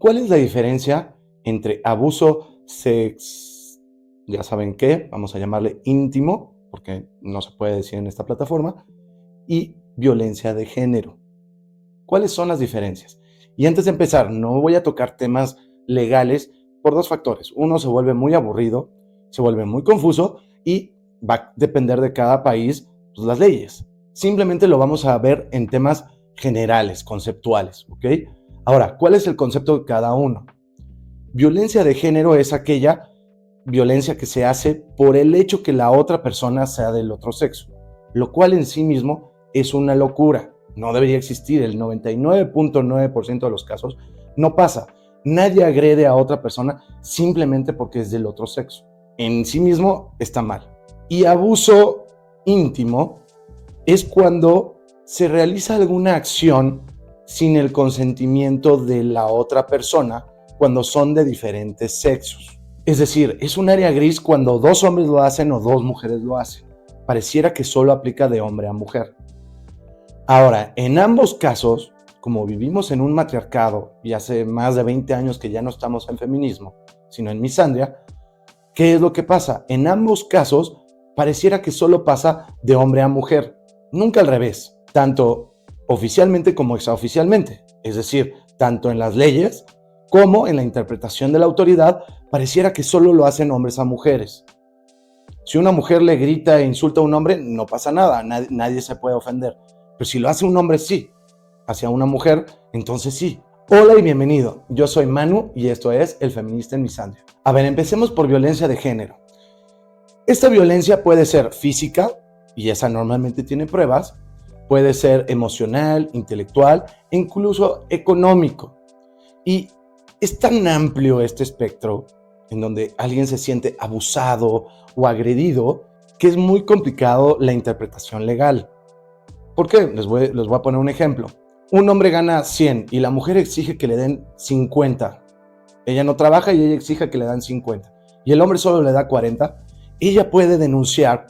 ¿Cuál es la diferencia entre abuso ya saben qué, vamos a llamarle íntimo, porque no se puede decir en esta plataforma, y violencia de género? ¿Cuáles son las diferencias? Y antes de empezar, no voy a tocar temas legales por dos factores. Uno, se vuelve muy aburrido, se vuelve muy confuso y va a depender de cada país pues, las leyes. Simplemente lo vamos a ver en temas generales, conceptuales, ¿ok? Ahora, ¿cuál es el concepto de cada uno? Violencia de género es aquella violencia que se hace por el hecho que la otra persona sea del otro sexo, lo cual en sí mismo es una locura. No debería existir. El 99.9% de los casos no pasa. Nadie agrede a otra persona simplemente porque es del otro sexo. En sí mismo está mal. Y abuso íntimo es cuando se realiza alguna acción sin el consentimiento de la otra persona cuando son de diferentes sexos. Es decir, es un área gris cuando dos hombres lo hacen o dos mujeres lo hacen. Pareciera que solo aplica de hombre a mujer. Ahora, en ambos casos, como vivimos en un matriarcado y hace más de 20 años que ya no estamos en feminismo, sino en misandria, ¿qué es lo que pasa? En ambos casos, pareciera que solo pasa de hombre a mujer, nunca al revés, tanto oficialmente como extraoficialmente. Es decir, tanto en las leyes como en la interpretación de la autoridad, pareciera que solo lo hacen hombres a mujeres. Si una mujer le grita e insulta a un hombre, no pasa nada, nadie se puede ofender. Pero si lo hace un hombre, sí. Hacia una mujer, entonces sí. Hola y bienvenido. Yo soy Manu y esto es El Feminista en Misandria. A ver, empecemos por violencia de género. Esta violencia puede ser física, y esa normalmente tiene pruebas. Puede ser emocional, intelectual e incluso económico. Y es tan amplio este espectro en donde alguien se siente abusado o agredido que es muy complicado la interpretación legal. ¿Por qué? Les voy a poner un ejemplo. Un hombre gana 100 y la mujer exige que le den 50. Ella no trabaja y ella exige que le dan 50. Y el hombre solo le da 40. Ella puede denunciar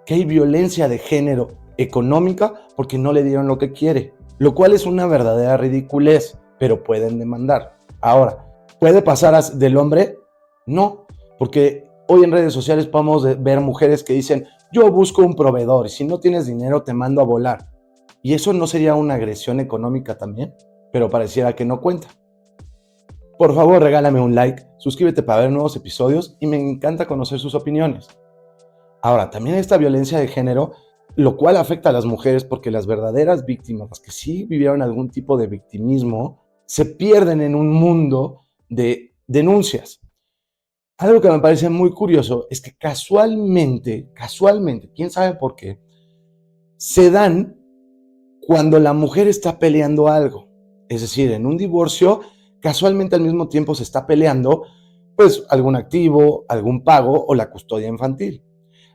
que hay violencia de género económica porque no le dieron lo que quiere, lo cual es una verdadera ridiculez, pero pueden demandar. Ahora, ¿puede pasar del hombre? No, porque hoy en redes sociales podemos ver mujeres que dicen: yo busco un proveedor y si no tienes dinero te mando a volar. ¿Y eso no sería una agresión económica también? Pero pareciera que no cuenta. Por favor, regálame un like, suscríbete para ver nuevos episodios y me encanta conocer sus opiniones. Ahora, también esta violencia de género, lo cual afecta a las mujeres porque las verdaderas víctimas, las que sí vivieron algún tipo de victimismo, se pierden en un mundo de denuncias. Algo que me parece muy curioso es que casualmente, quién sabe por qué, se dan cuando la mujer está peleando algo. Es decir, en un divorcio, casualmente al mismo tiempo se está peleando pues algún activo, algún pago o la custodia infantil.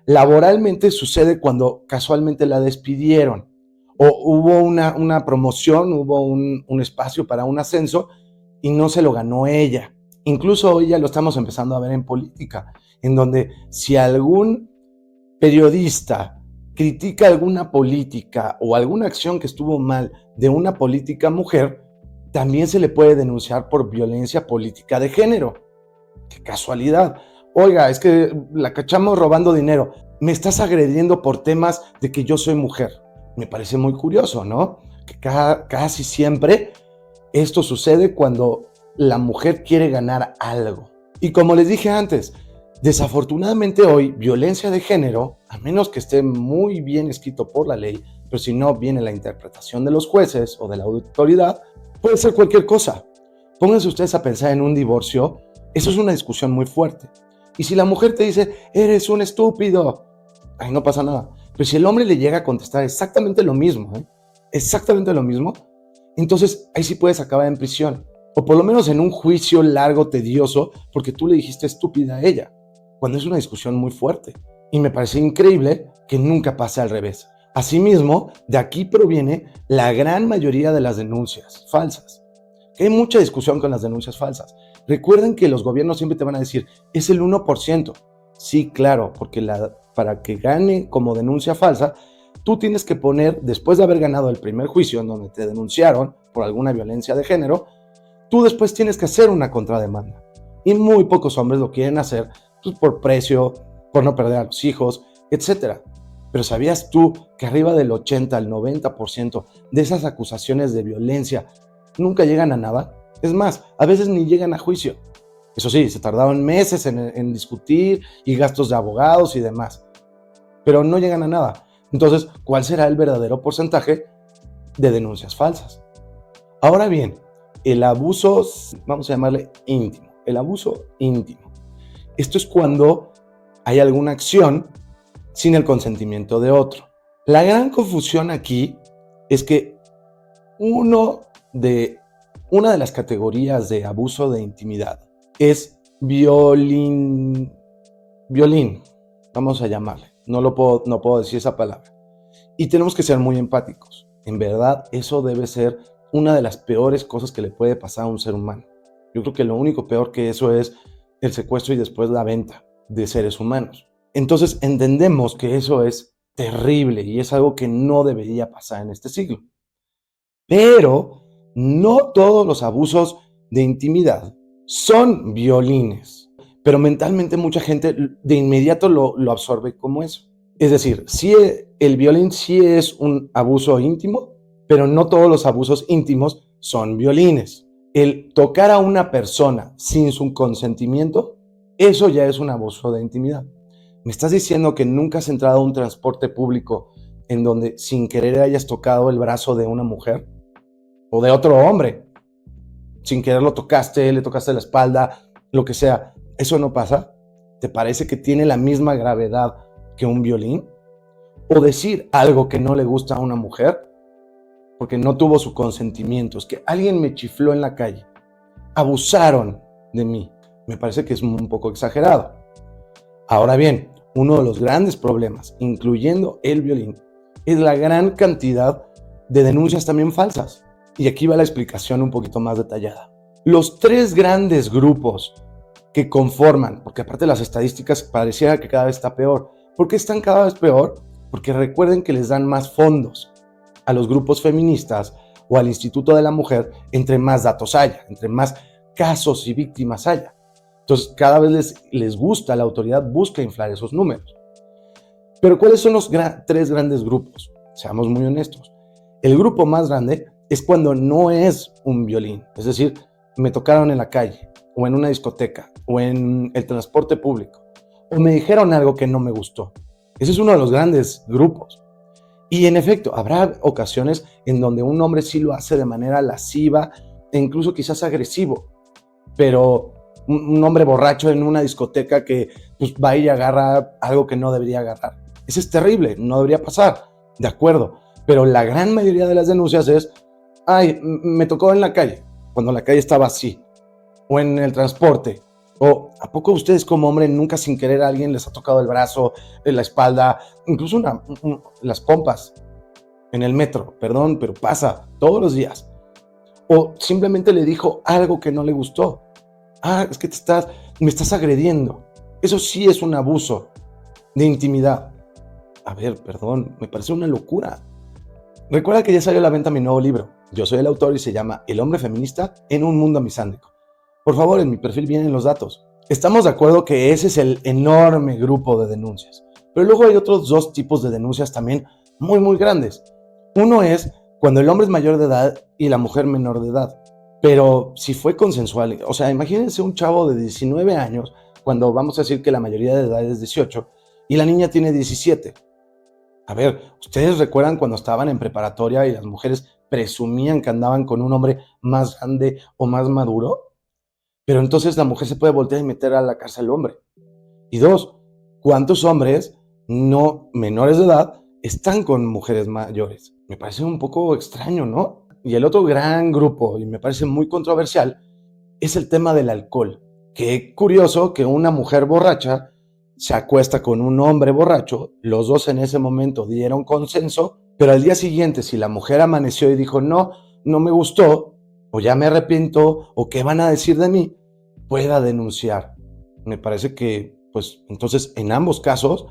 Laboralmente sucede cuando casualmente la despidieron o hubo una promoción, hubo un espacio para un ascenso y no se lo ganó ella. Incluso hoy ya lo estamos empezando a ver en política, en donde si algún periodista critica alguna política o alguna acción que estuvo mal de una política mujer, también se le puede denunciar por violencia política de género. ¡Qué casualidad! Oiga, es que la cachamos robando dinero. Me estás agrediendo por temas de que yo soy mujer. Me parece muy curioso, ¿no? Que casi siempre esto sucede cuando la mujer quiere ganar algo. Y como les dije antes, desafortunadamente hoy, violencia de género, a menos que esté muy bien escrito por la ley, pero si no viene la interpretación de los jueces o de la autoridad, puede ser cualquier cosa. Pónganse ustedes a pensar en un divorcio, eso es una discusión muy fuerte. Y si la mujer te dice: eres un estúpido, ay, no pasa nada. Pero si el hombre le llega a contestar exactamente lo mismo, exactamente lo mismo, entonces ahí sí puedes acabar en prisión. O por lo menos en un juicio largo, tedioso, porque tú le dijiste estúpida a ella, cuando es una discusión muy fuerte. Y me parece increíble que nunca pase al revés. Asimismo, de aquí proviene la gran mayoría de las denuncias falsas. Que hay mucha discusión con las denuncias falsas. Recuerden que los gobiernos siempre te van a decir: es el 1%. Sí, claro, porque para que gane como denuncia falsa, tú tienes que poner, después de haber ganado el primer juicio en donde te denunciaron por alguna violencia de género, tú después tienes que hacer una contrademanda. Y muy pocos hombres lo quieren hacer pues, por precio, por no perder a los hijos, etc. Pero ¿sabías tú que arriba del 80 al 90% de esas acusaciones de violencia nunca llegan a nada? Es más, a veces ni llegan a juicio. Eso sí, se tardaron meses en discutir y gastos de abogados y demás, pero no llegan a nada. Entonces, ¿cuál será el verdadero porcentaje de denuncias falsas? Ahora bien, el abuso, vamos a llamarle íntimo, el abuso íntimo. Esto es cuando hay alguna acción sin el consentimiento de otro. La gran confusión aquí es que una de las categorías de abuso de intimidad es violín, vamos a llamarle, no puedo decir esa palabra. Y tenemos que ser muy empáticos. En verdad, eso debe ser una de las peores cosas que le puede pasar a un ser humano. Yo creo que lo único peor que eso es el secuestro y después la venta de seres humanos. Entonces entendemos que eso es terrible y es algo que no debería pasar en este siglo. Pero no todos los abusos de intimidad son violines, pero mentalmente mucha gente de inmediato lo absorbe como eso. Es decir, sí, el violín sí es un abuso íntimo, pero no todos los abusos íntimos son violines. El tocar a una persona sin su consentimiento, eso ya es un abuso de intimidad. ¿Me estás diciendo que nunca has entrado a un transporte público en donde sin querer hayas tocado el brazo de una mujer o de otro hombre? Sin querer lo tocaste, le tocaste la espalda, lo que sea. ¿Eso no pasa? ¿Te parece que tiene la misma gravedad que un violín? ¿O decir algo que no le gusta a una mujer porque no tuvo su consentimiento? Es que alguien me chifló en la calle, abusaron de mí. Me parece que es un poco exagerado. Ahora bien, uno de los grandes problemas, incluyendo el violín, es la gran cantidad de denuncias también falsas. Y aquí va la explicación un poquito más detallada. Los tres grandes grupos que conforman, porque aparte las estadísticas pareciera que cada vez está peor. ¿Por qué están cada vez peor? Porque recuerden que les dan más fondos a los grupos feministas o al Instituto de la Mujer entre más datos haya, entre más casos y víctimas haya. Entonces cada vez les gusta, la autoridad busca inflar esos números. Pero ¿cuáles son los tres grandes grupos? Seamos muy honestos. El grupo más grande es cuando no es un violín, es decir, me tocaron en la calle, o en una discoteca, o en el transporte público, o me dijeron algo que no me gustó. Ese es uno de los grandes grupos. Y en efecto, habrá ocasiones en donde un hombre sí lo hace de manera lasciva e incluso quizás agresivo, pero un hombre borracho en una discoteca que pues, va y agarra algo que no debería agarrar. Eso es terrible, no debería pasar, de acuerdo, pero la gran mayoría de las denuncias es ay, me tocó en la calle, cuando la calle estaba así, o en el transporte, o ¿a poco ustedes como hombre nunca sin querer a alguien les ha tocado el brazo, la espalda, incluso las pompas en el metro? Perdón, pero pasa todos los días. O simplemente le dijo algo que no le gustó. Ah, es que me estás agrediendo. Eso sí es un abuso de intimidad. A ver, perdón, me parece una locura. Recuerda que ya salió a la venta mi nuevo libro. Yo soy el autor y se llama El hombre feminista en un mundo misándrico. Por favor, en mi perfil vienen los datos. Estamos de acuerdo que ese es el enorme grupo de denuncias. Pero luego hay otros dos tipos de denuncias también muy, muy grandes. Uno es cuando el hombre es mayor de edad y la mujer menor de edad. Pero si fue consensual, o sea, imagínense un chavo de 19 años, cuando vamos a decir que la mayoría de edad es 18, y la niña tiene 17. A ver, ¿ustedes recuerdan cuando estaban en preparatoria y las mujeres presumían que andaban con un hombre más grande o más maduro? Pero entonces la mujer se puede voltear y meter a la cárcel al hombre. Y dos, ¿cuántos hombres no menores de edad están con mujeres mayores? Me parece un poco extraño, ¿no? Y el otro gran grupo, y me parece muy controversial, es el tema del alcohol. Qué curioso que una mujer borracha se acuesta con un hombre borracho, los dos en ese momento dieron consenso, pero al día siguiente, si la mujer amaneció y dijo, no, no me gustó, o ya me arrepiento, o qué van a decir de mí, pueda denunciar. Me parece que, pues, entonces, en ambos casos,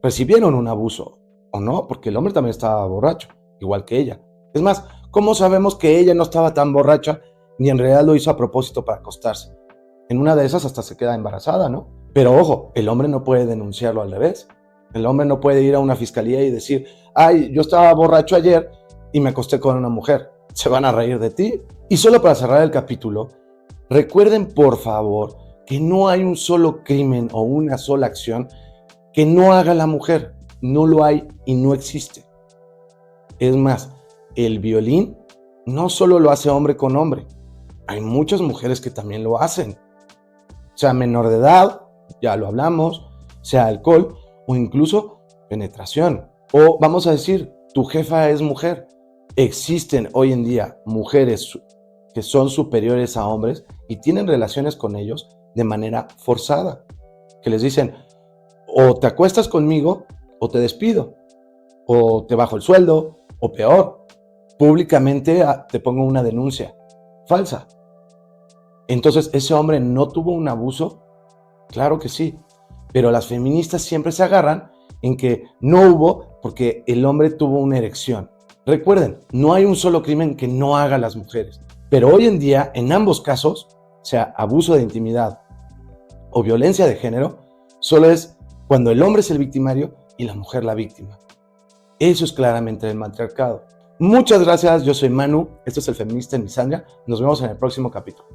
recibieron un abuso, ¿o no? Porque el hombre también estaba borracho, igual que ella. Es más, ¿cómo sabemos que ella no estaba tan borracha y en realidad lo hizo a propósito para acostarse. En una de esas hasta se queda embarazada, ¿no? Pero ojo, el hombre no puede denunciarlo al revés. El hombre no puede ir a una fiscalía y decir, ay, yo estaba borracho ayer y me acosté con una mujer. Se van a reír de ti. Y solo para cerrar el capítulo, recuerden por favor que no hay un solo crimen o una sola acción que no haga la mujer. No lo hay y no existe. Es más, el violín no solo lo hace hombre con hombre. Hay muchas mujeres que también lo hacen. Sea menor de edad, ya lo hablamos, sea alcohol o incluso penetración. O vamos a decir, tu jefa es mujer. Existen hoy en día mujeres que son superiores a hombres y tienen relaciones con ellos de manera forzada. Que les dicen, o te acuestas conmigo o te despido, o te bajo el sueldo, o peor, públicamente te pongo una denuncia falsa. Entonces, ¿ese hombre no tuvo un abuso? Claro que sí, pero las feministas siempre se agarran en que no hubo porque el hombre tuvo una erección. Recuerden, no hay un solo crimen que no haga las mujeres, pero hoy en día, en ambos casos, sea abuso de intimidad o violencia de género, solo es cuando el hombre es el victimario y la mujer la víctima. Eso es claramente el matriarcado. Muchas gracias, yo soy Manu, esto es El Feminista en mi Sangre, nos vemos en el próximo capítulo.